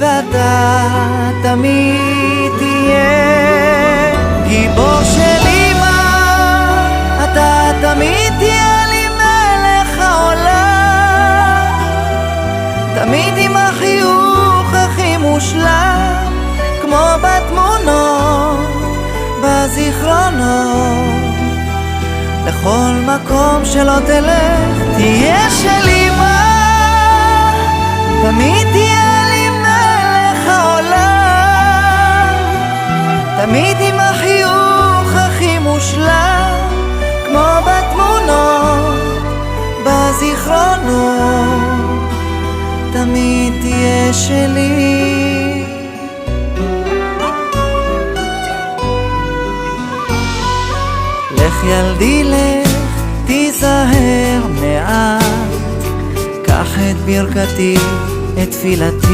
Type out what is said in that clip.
ואתה תמיד תהיה גיבור של אמא, אתה תמיד תהיה לי מלך העולם, תמיד עם החיוך הכי מושלם, כמו בתמונות, בזיכרונות. לכל מקום שלא תלך תהיה של אמא, תמיד תהיה לי מלך העולם, תמיד עם החיוך הכי מושלם, כמו בתמונות, בזיכרונות, תמיד תהיה שלי. לך ילדי לך, תיזהר מעט, קח את ברכתי, את תפילתי.